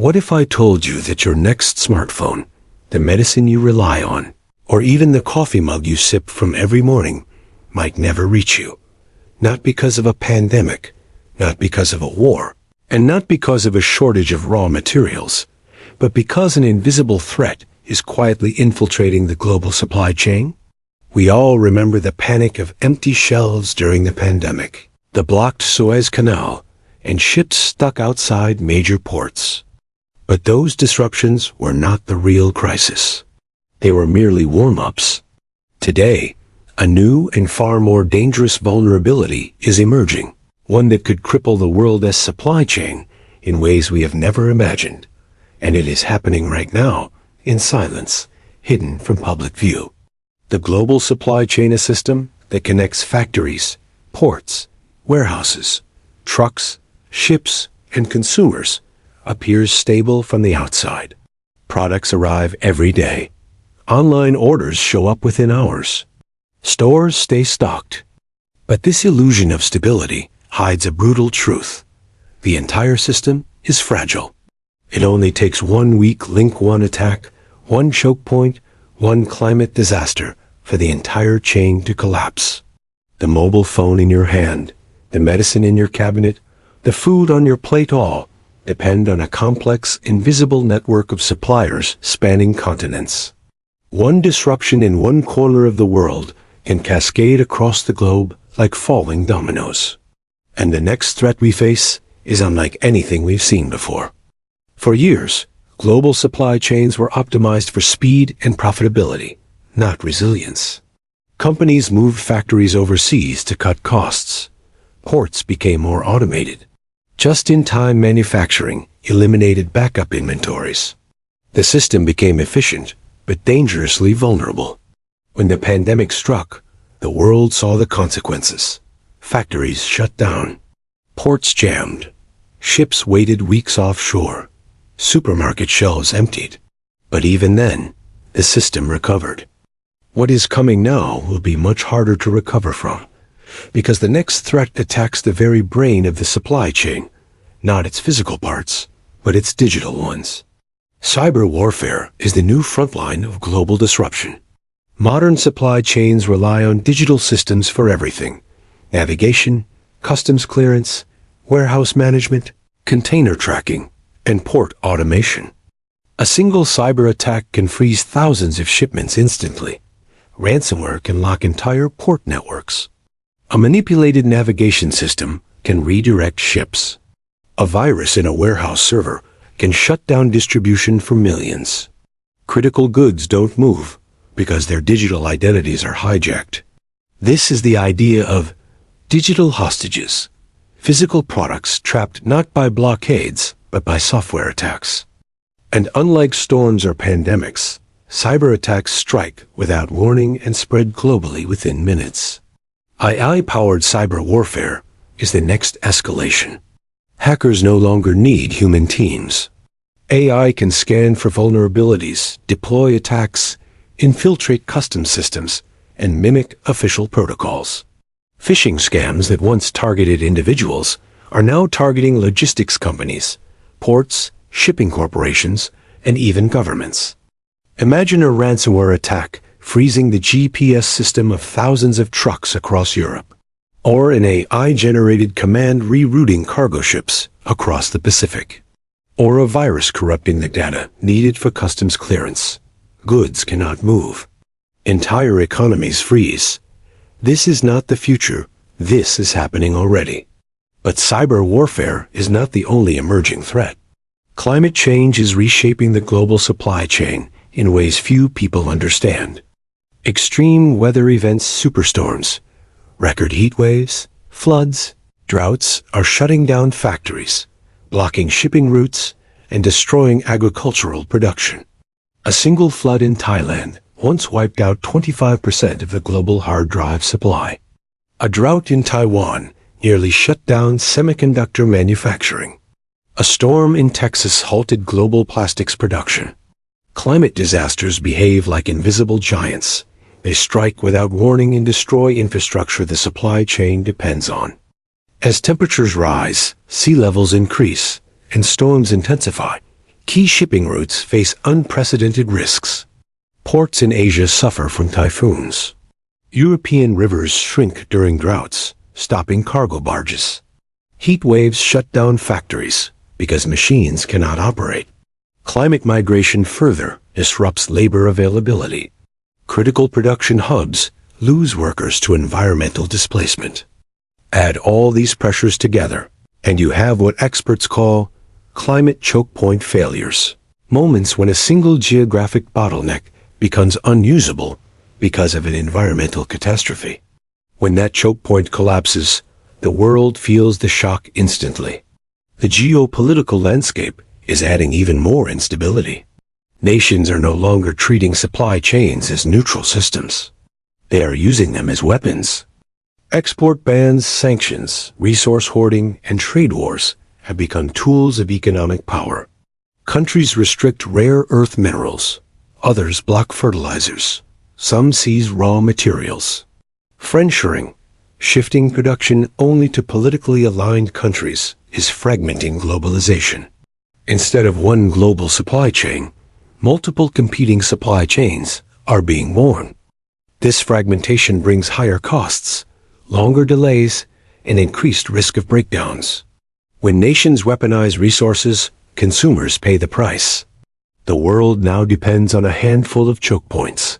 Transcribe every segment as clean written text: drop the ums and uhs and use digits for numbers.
What if I told you that your next smartphone, the medicine you rely on, or even the coffee mug you sip from every morning might never reach you? Not because of a pandemic, not because of a war, and not because of a shortage of raw materials, but because an invisible threat is quietly infiltrating the global supply chain? We all remember the panic of empty shelves during the pandemic, the blocked Suez Canal, and ships stuck outside major ports. But those disruptions were not the real crisis. They were merely warm-ups. Today, a new and far more dangerous vulnerability is emerging, one that could cripple the world's supply chain in ways we have never imagined. And it is happening right now, in silence, hidden from public view. The global supply chain, a system that connects factories, ports, warehouses, trucks, ships, and consumers, appears stable from the outside. Products arrive every day. Online orders show up within hours. Stores stay stocked. But this illusion of stability hides a brutal truth. The entire system is fragile. It only takes 1 weak link, one attack, one choke point, one climate disaster for the entire chain to collapse. The mobile phone in your hand, the medicine in your cabinet, the food on your plate, all depend on a complex, invisible network of suppliers spanning continents. One disruption in one corner of the world can cascade across the globe like falling dominoes. And the next threat we face is unlike anything we've seen before. For years, global supply chains were optimized for speed and profitability, not resilience. Companies moved factories overseas to cut costs. Ports became more automated. Just-in-time manufacturing eliminated backup inventories. The system became efficient, but dangerously vulnerable. When the pandemic struck, the world saw the consequences. Factories shut down. Ports jammed. Ships waited weeks offshore. Supermarket shelves emptied. But even then, the system recovered. What is coming now will be much harder to recover from, because the next threat attacks the very brain of the supply chain, not its physical parts, but its digital ones. Cyber warfare is the new frontline of global disruption. Modern supply chains rely on digital systems for everything: navigation, customs clearance, warehouse management, container tracking, and port automation. A single cyber attack can freeze thousands of shipments instantly. Ransomware can lock entire port networks. A manipulated navigation system can redirect ships. A virus in a warehouse server can shut down distribution for millions. Critical goods don't move because their digital identities are hijacked. This is the idea of digital hostages, physical products trapped not by blockades, but by software attacks. And unlike storms or pandemics, cyber attacks strike without warning and spread globally within minutes. AI-powered cyber warfare is the next escalation. Hackers no longer need human teams. AI can scan for vulnerabilities, deploy attacks, infiltrate custom systems, and mimic official protocols. Phishing scams that once targeted individuals are now targeting logistics companies, ports, shipping corporations, and even governments. Imagine a ransomware attack freezing the GPS system of thousands of trucks across Europe, or an AI-generated command rerouting cargo ships across the Pacific, or a virus corrupting the data needed for customs clearance. Goods cannot move. Entire economies freeze. This is not the future. This is happening already. But cyber warfare is not the only emerging threat. Climate change is reshaping the global supply chain in ways few people understand. Extreme weather events, superstorms, record heat waves, floods, droughts are shutting down factories, blocking shipping routes, and destroying agricultural production. A single flood in Thailand once wiped out 25% of the global hard drive supply. A drought in Taiwan nearly shut down semiconductor manufacturing. A storm in Texas halted global plastics production. Climate disasters behave like invisible giants. They strike without warning and destroy infrastructure the supply chain depends on. As temperatures rise, sea levels increase, and storms intensify, Key shipping routes face unprecedented risks. Ports in Asia suffer from typhoons. European rivers shrink during droughts, stopping cargo barges. Heat waves shut down factories because machines cannot operate. Climate migration further disrupts labor availability. Critical production hubs lose workers to environmental displacement. Add all these pressures together, and you have what experts call climate choke point failures. Moments when a single geographic bottleneck becomes unusable because of an environmental catastrophe. When that choke point collapses, the world feels the shock instantly. The geopolitical landscape is adding even more instability. Nations are no longer treating supply chains as neutral systems. They are using them as weapons. Export bans, sanctions, resource hoarding, and trade wars have become tools of economic power. Countries restrict rare earth minerals. Others block fertilizers. Some seize raw materials. Friendshoring, shifting production only to politically aligned countries, is fragmenting globalization. Instead of one global supply chain, multiple competing supply chains are being born. This fragmentation brings higher costs, longer delays, and increased risk of breakdowns. When nations weaponize resources, consumers pay the price. The world now depends on a handful of choke points.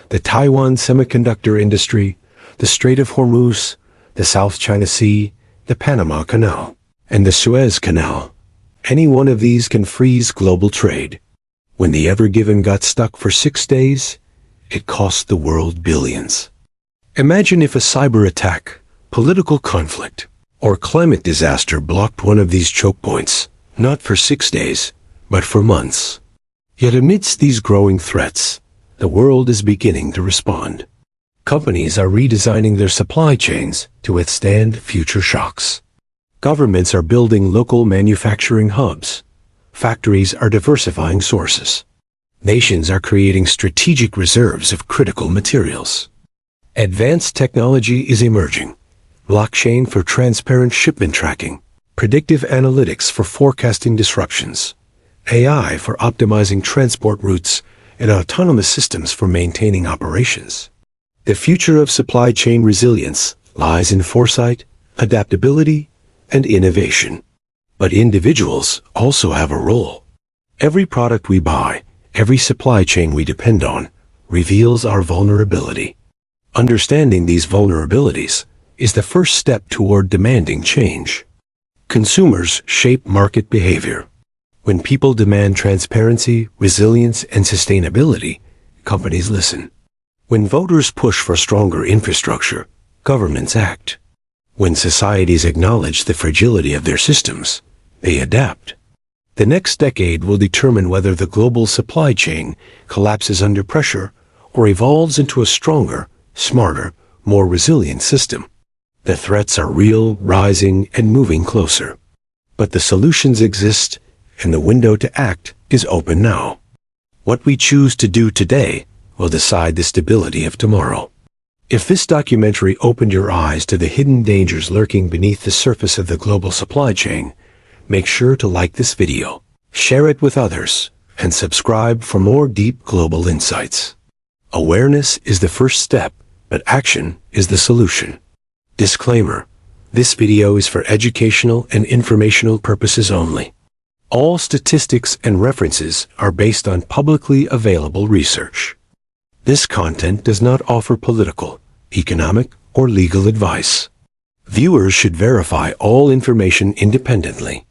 The Taiwan semiconductor industry, the Strait of Hormuz, the South China Sea, the Panama Canal, and the Suez Canal. Any one of these can freeze global trade. When the Ever Given got stuck for 6 days, it cost the world billions. Imagine if a cyber attack, political conflict, or climate disaster blocked one of these choke points, not for 6 days, but for months. Yet amidst these growing threats, the world is beginning to respond. Companies are redesigning their supply chains to withstand future shocks. Governments are building local manufacturing hubs. Factories are diversifying sources. Nations are creating strategic reserves of critical materials. Advanced technology is emerging. Blockchain for transparent shipment tracking, predictive analytics for forecasting disruptions, AI for optimizing transport routes, and autonomous systems for maintaining operations. The future of supply chain resilience lies in foresight, adaptability, and innovation. But individuals also have a role. Every product we buy, every supply chain we depend on, reveals our vulnerability. Understanding these vulnerabilities is the first step toward demanding change. Consumers shape market behavior. When people demand transparency, resilience, and sustainability, companies listen. When voters push for stronger infrastructure, governments act. When societies acknowledge the fragility of their systems, they adapt. The next decade will determine whether the global supply chain collapses under pressure or evolves into a stronger, smarter, more resilient system. The threats are real, rising, and moving closer. But the solutions exist, and the window to act is open now. What we choose to do today will decide the stability of tomorrow. If this documentary opened your eyes to the hidden dangers lurking beneath the surface of the global supply chain, make sure to like this video, share it with others, and subscribe for more deep global insights. Awareness is the first step, but action is the solution. Disclaimer: this video is for educational and informational purposes only. All statistics and references are based on publicly available research. This content does not offer political, economic, or legal advice. Viewers should verify all information independently.